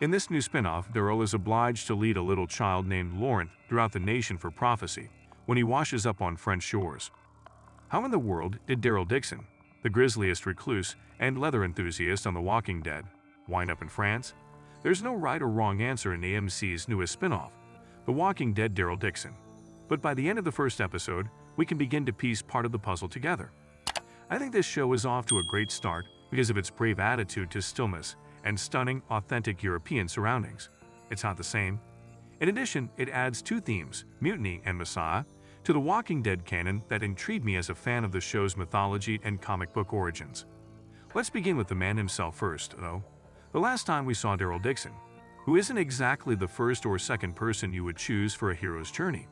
In this new spin-off, DARYL is obliged to lead a little child named Laurent throughout the nation for prophecy when he washes up on French shores. How in the world did DARYL Dixon, the grisliest recluse and leather enthusiast on The Walking Dead, wind up in France? There's no right or wrong answer in AMC's newest spin-off, The Walking Dead DARYL Dixon. But by the end of the first episode, we can begin to piece part of the puzzle together. I think this show is off to a great start because of its brave attitude to stillness and stunning, authentic European surroundings. It's not the same. In addition, it adds two themes, mutiny and Messiah, to the Walking Dead canon that intrigued me as a fan of the show's mythology and comic book origins. Let's begin with the man himself first, though. The last time we saw DARYL Dixon, who isn't exactly the first or second person you would choose for a hero's journey,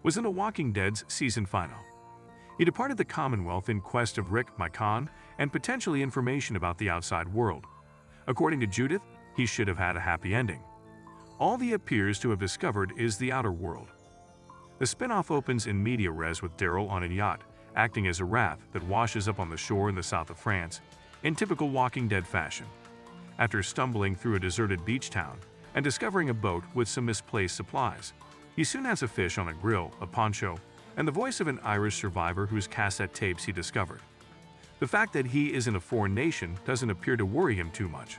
was in The Walking Dead's season finale. He departed the Commonwealth in quest of Rick Mycon and potentially information about the outside world. According to Judith, he should have had a happy ending. All he appears to have discovered is the outer world. The spin-off opens in media res with DARYL on a yacht, acting as a raft that washes up on the shore in the south of France, in typical Walking Dead fashion. After stumbling through a deserted beach town and discovering a boat with some misplaced supplies, he soon has a fish on a grill, a poncho, and the voice of an Irish survivor whose cassette tapes he discovered. The fact that he is in a foreign nation doesn't appear to worry him too much.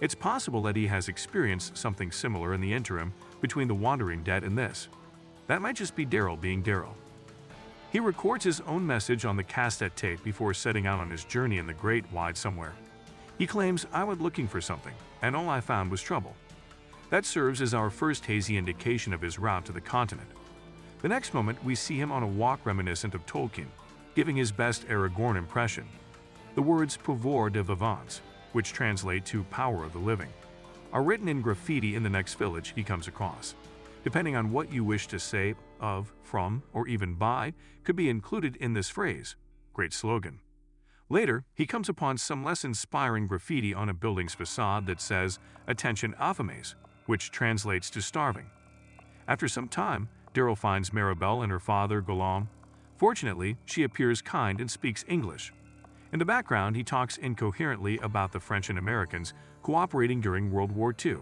It's possible that he has experienced something similar in the interim between The Wandering Dead and this. That might just be DARYL being DARYL. He records his own message on the cassette tape before setting out on his journey in the great wide somewhere. He claims, "I went looking for something, and all I found was trouble." That serves as our first hazy indication of his route to the continent. The next moment, we see him on a walk reminiscent of Tolkien, giving his best Aragorn impression. The words pouvoir de vivants, which translate to power of the living, are written in graffiti in the next village he comes across. Depending on what you wish to say, of, from, or even by, could be included in this phrase. Great slogan. Later, he comes upon some less inspiring graffiti on a building's facade that says, "Attention Affamés," which translates to starving. After some time, DARYL finds Maribel and her father, Guillaume. Fortunately, she appears kind and speaks English. In the background, he talks incoherently about the French and Americans cooperating during World War II.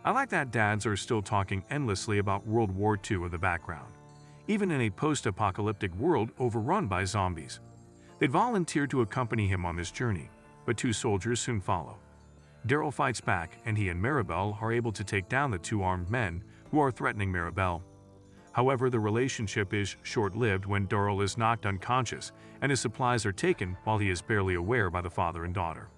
I like that dads are still talking endlessly about World War II in the background, even in a post-apocalyptic world overrun by zombies. They'd volunteer to accompany him on this journey, but two soldiers soon follow. DARYL fights back, and he and Maribel are able to take down the two armed men who are threatening Maribel. However, the relationship is short-lived when DARYL is knocked unconscious and his supplies are taken while he is barely aware by the father and daughter.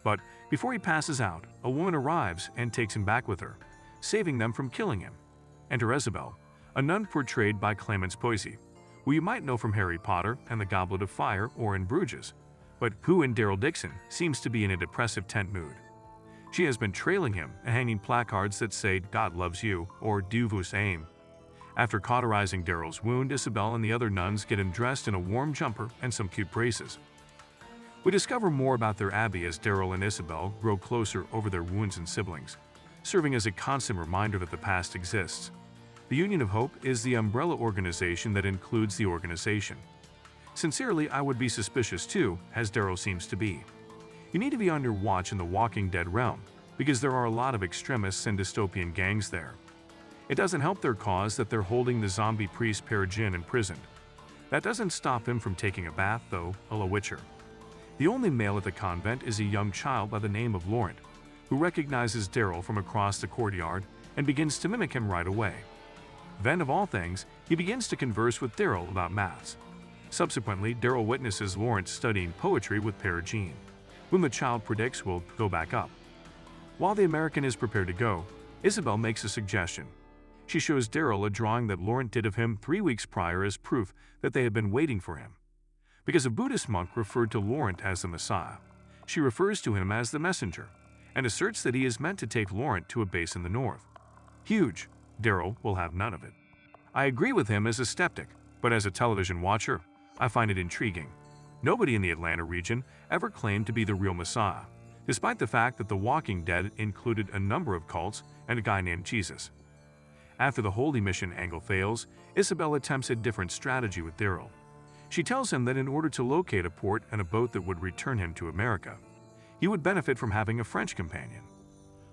But before he passes out, a woman arrives and takes him back with her, saving them from killing him. Enter Isabel, a nun portrayed by Clemence Poissy, who you might know from Harry Potter and the Goblet of Fire or in Bruges, but who in DARYL Dixon seems to be in a depressive tent mood. She has been trailing him and hanging placards that say "God loves you" or "Dieu vous aime." After cauterizing DARYL's wound, Isabel and the other nuns get him dressed in a warm jumper and some cute braces. We discover more about their abbey as DARYL and Isabel grow closer over their wounds and siblings, serving as a constant reminder that the past exists. The Union of Hope is the umbrella organization that includes the organization. Sincerely, I would be suspicious too, as DARYL seems to be. You need to be on your watch in the Walking Dead realm, because there are a lot of extremists and dystopian gangs there. It doesn't help their cause that they're holding the zombie priest Peregrine imprisoned. That doesn't stop him from taking a bath, though, a la Witcher. The only male at the convent is a young child by the name of Laurent, who recognizes DARYL from across the courtyard and begins to mimic him right away. Then, of all things, he begins to converse with DARYL about maths. Subsequently, DARYL witnesses Laurent studying poetry with Peregrine, whom the child predicts will go back up. While the American is prepared to go, Isabel makes a suggestion. She shows DARYL a drawing that Laurent did of him 3 weeks prior as proof that they had been waiting for him. Because a Buddhist monk referred to Laurent as the Messiah, she refers to him as the messenger, and asserts that he is meant to take Laurent to a base in the north. Huge. DARYL will have none of it. I agree with him as a skeptic, but as a television watcher, I find it intriguing. Nobody in the Atlanta region ever claimed to be the real Messiah, despite the fact that The Walking Dead included a number of cults and a guy named Jesus. After the Holy Mission angle fails, Isabel attempts a different strategy with DARYL. She tells him that in order to locate a port and a boat that would return him to America, he would benefit from having a French companion.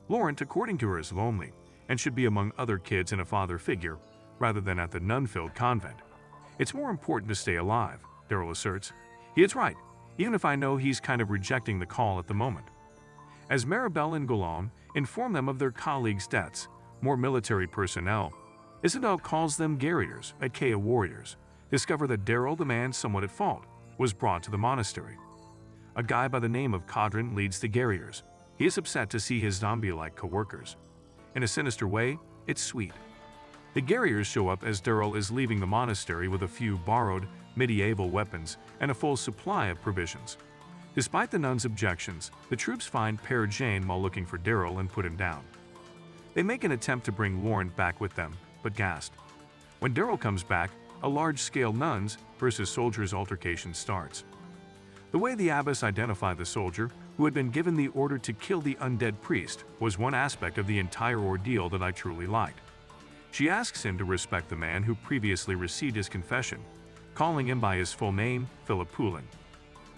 Laurent, according to her, is lonely and should be among other kids and a father figure rather than at the nun-filled convent. It's more important to stay alive, Daryl asserts. He is right, even if I know he's kind of rejecting the call at the moment. As Maribel and Golan inform them of their colleagues' deaths, more military personnel, Isabel calls them Garriers, aka warriors, discover that Daryl, the man somewhat at fault, was brought to the monastery. A guy by the name of Cadron leads the Garriers. He is upset to see his zombie-like co-workers. In a sinister way, it's sweet. The Garriers show up as Daryl is leaving the monastery with a few borrowed medieval weapons and a full supply of provisions. Despite the nuns' objections, the troops find Père Jane while looking for Daryl and put him down. They make an attempt to bring Laurent back with them, but gassed. When Daryl comes back, a large-scale nuns versus soldiers altercation starts. The way the abbess identified the soldier, who had been given the order to kill the undead priest, was one aspect of the entire ordeal that I truly liked. She asks him to respect the man who previously received his confession, calling him by his full name, Philip Poulin.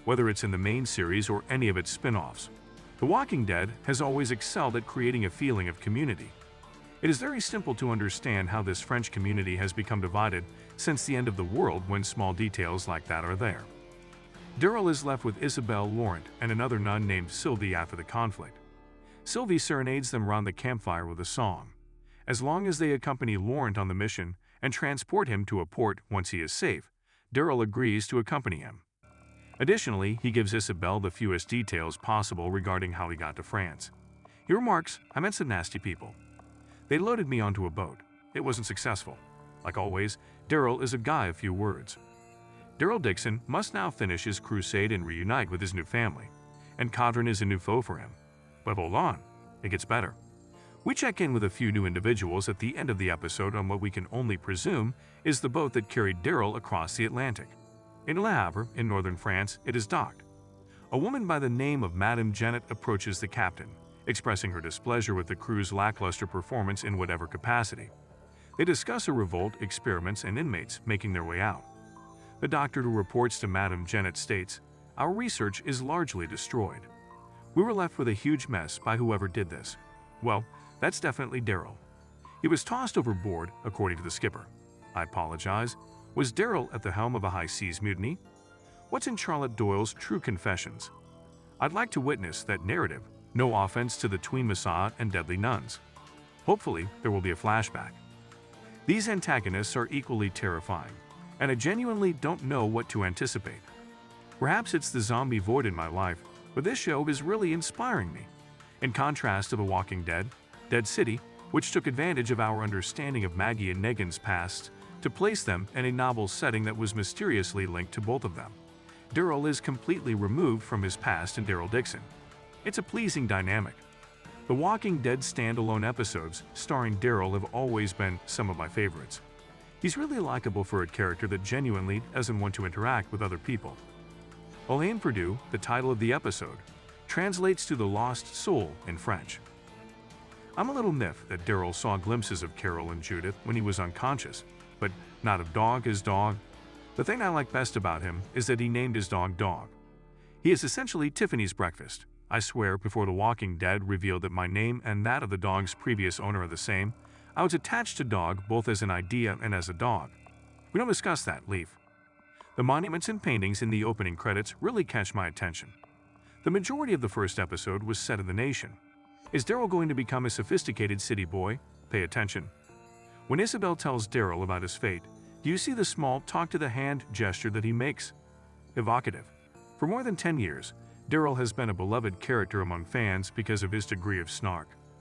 Whether it's in the main series or any of its spin-offs, The Walking Dead has always excelled at creating a feeling of community. It is very simple to understand how this French community has become divided since the end of the world when small details like that are there. Daryl is left with Isabel, Laurent, and another nun named Sylvie after the conflict. Sylvie serenades them round the campfire with a song. As long as they accompany Laurent on the mission and transport him to a port once he is safe, Daryl agrees to accompany him. Additionally, he gives Isabel the fewest details possible regarding how he got to France. He remarks, "I met some nasty people. They loaded me onto a boat. It wasn't successful." Like always, Daryl is a guy of few words. DARYL DIXON must now finish his crusade and reunite with his new family, and Cadron is a new foe for him. But hold on, it gets better. We check in with a few new individuals at the end of the episode on what we can only presume is the boat that carried Daryl across the Atlantic. In Le Havre, in northern France, it is docked. A woman by the name of Madame Janet approaches the captain, expressing her displeasure with the crew's lackluster performance in whatever capacity. They discuss a revolt, experiments, and inmates making their way out. The doctor who reports to Madame Janet states, "Our research is largely destroyed. We were left with a huge mess by whoever did this." Well, that's definitely Daryl. He was tossed overboard, according to the skipper. I apologize. Was Daryl at the helm of a high seas mutiny? What's in Charlotte Doyle's True Confessions? I'd like to witness that narrative. No offense to the tween Messiah and deadly nuns. Hopefully, there will be a flashback. These antagonists are equally terrifying, and I genuinely don't know what to anticipate. Perhaps it's the zombie void in my life, but this show is really inspiring me. In contrast to The Walking Dead, Dead City, which took advantage of our understanding of Maggie and Negan's past to place them in a novel setting that was mysteriously linked to both of them. Daryl is completely removed from his past in DARYL DIXON. It's a pleasing dynamic. The Walking Dead standalone episodes starring Daryl have always been some of my favorites. He's really likable for a character that genuinely doesn't want to interact with other people. Alain Perdu, the title of the episode, translates to the lost soul in French. I'm a little miffed that Daryl saw glimpses of Carol and Judith when he was unconscious, but not of Dog his dog. The thing I like best about him is that he named his dog Dog. He is essentially Tiffany's breakfast. I swear, before The Walking Dead revealed that my name and that of the dog's previous owner are the same, I was attached to Dog both as an idea and as a dog. We don't discuss that, Leaf. The monuments and paintings in the opening credits really catch my attention. The majority of the first episode was set in the nation. Is Daryl going to become a sophisticated city boy? Pay attention. When Isabel tells Daryl about his fate, do you see the small talk-to-the-hand gesture that he makes? Evocative. For more than 10 years, Daryl has been a beloved character among fans because of his degree of snark.